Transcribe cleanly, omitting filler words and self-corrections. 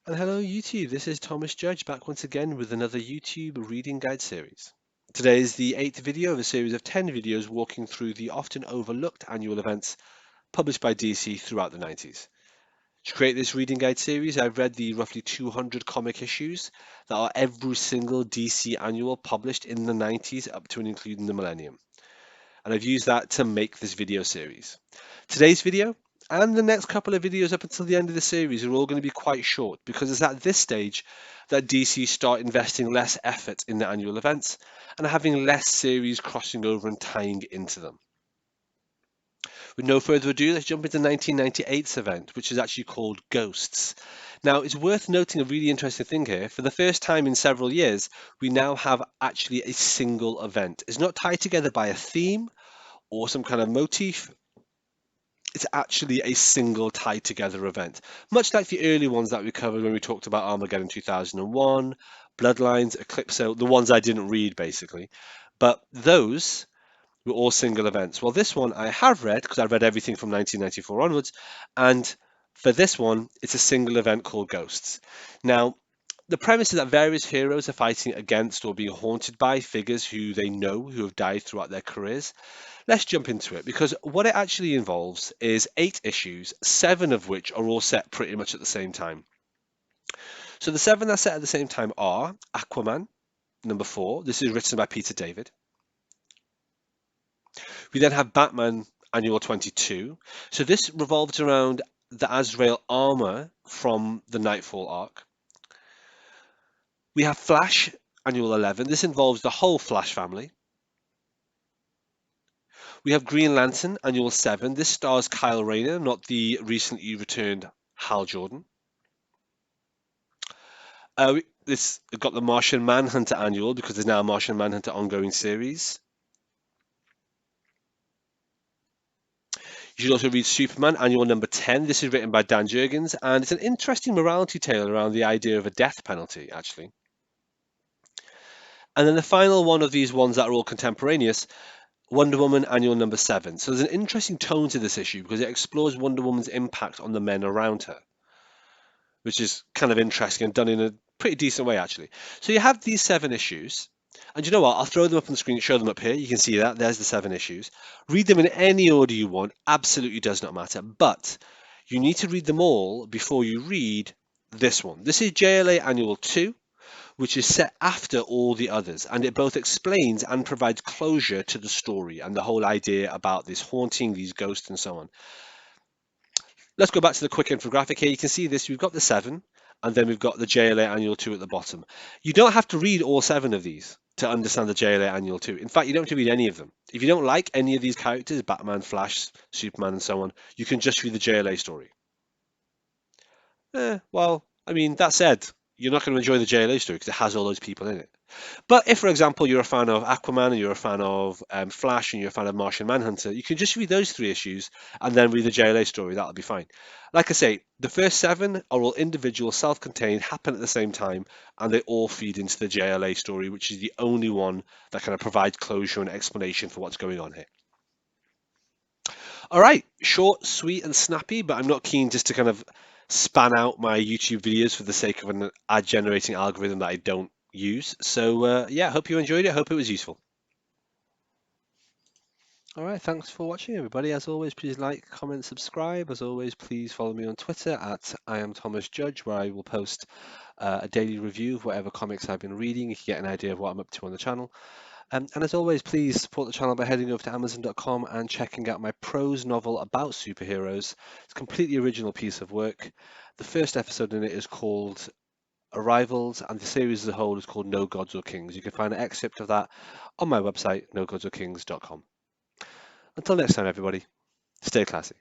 And hello YouTube, this is Thomas Judge back once again with another YouTube reading guide series. Today is the 8th video of a series of 10 videos walking through the often overlooked annual events published by DC throughout the 90s. To create this reading guide series, I've read the roughly 200 comic issues that are every single DC annual published in the 90s up to and including the millennium. And I've used that to make this video series. Today's video and the next couple of videos up until the end of the series are all going to be quite short because it's at this stage that DC start investing less effort in the annual events and having less series crossing over and tying into them. With no further ado, let's jump into 1998's event, which is actually called Ghosts. Now, it's worth noting a really interesting thing here. For the first time in several years, we now have actually a single event. It's not tied together by a theme or some kind of motif. It's actually a single tied together event, much like the early ones that we covered when we talked about Armageddon 2001, Bloodlines, Eclipso, the ones I didn't read basically. But those were all single events. Well, this one I have read because I've read everything from 1994 onwards, and for this one, it's a single event called Ghosts. Now, the premise is that various heroes are fighting against or being haunted by figures who they know who have died throughout their careers. Let's jump into it because what it actually involves is 8 issues, 7 of which are all set pretty much at the same time. So the 7 that are set at the same time are Aquaman, number 4. This is written by Peter David. We then have Batman Annual 22. So this revolves around the Azrael armor from the Nightfall arc. We have Flash Annual 11. This involves the whole Flash family. We have Green Lantern Annual 7. This stars Kyle Rayner, not the recently returned Hal Jordan. This got the Martian Manhunter Annual because there's now a Martian Manhunter ongoing series. You should also read Superman Annual number 10. This is written by Dan Jurgens, and it's an interesting morality tale around the idea of a death penalty, actually. And then the final one of these ones that are all contemporaneous, Wonder Woman Annual number 7. So there's an interesting tone to this issue because it explores Wonder Woman's impact on the men around her, which is kind of interesting and done in a pretty decent way, actually. So you have these 7 issues. And you know what? I'll throw them up on the screen, show them up here. You can see that. There's the 7 issues. Read them in any order you want. Absolutely does not matter. But you need to read them all before you read this one. This is JLA Annual 2, which is set after all the others. And it both explains and provides closure to the story and the whole idea about this haunting, these ghosts, and so on. Let's go back to the quick infographic here. You can see this. We've got the 7, and then we've got the JLA Annual 2 at the bottom. You don't have to read all 7 of these to understand the JLA Annual 2. In fact, you don't have to read any of them. If you don't like any of these characters, Batman, Flash, Superman, and so on, you can just read the JLA story. Well, I mean, that said, you're not going to enjoy the JLA story because it has all those people in it. But if, for example, you're a fan of Aquaman and you're a fan of Flash and you're a fan of Martian Manhunter, you can just read those 3 issues and then read the JLA story. That'll be fine. Like I say, the first 7 are all individual, self-contained, happen at the same time, and they all feed into the JLA story, which is the only one that kind of provides closure and explanation for what's going on here. All right, short, sweet, and snappy, but I'm not keen just to kind of span out my YouTube videos for the sake of an ad generating algorithm that I don't use. So yeah, hope you enjoyed it. Hope it was useful. All right, thanks for watching, everybody. As always, please like, comment, subscribe. As always, please follow me on Twitter at I am Thomas Judge, where I will post a daily review of whatever comics I've been reading. You can get an idea of what I'm up to on the channel. And as always, please support the channel by heading over to Amazon.com and checking out my prose novel about superheroes. It's a completely original piece of work. The first episode in it is called Arrivals, and the series as a whole is called No Gods or Kings. You can find an excerpt of that on my website, nogodsorkings.com. Until next time, everybody, stay classy.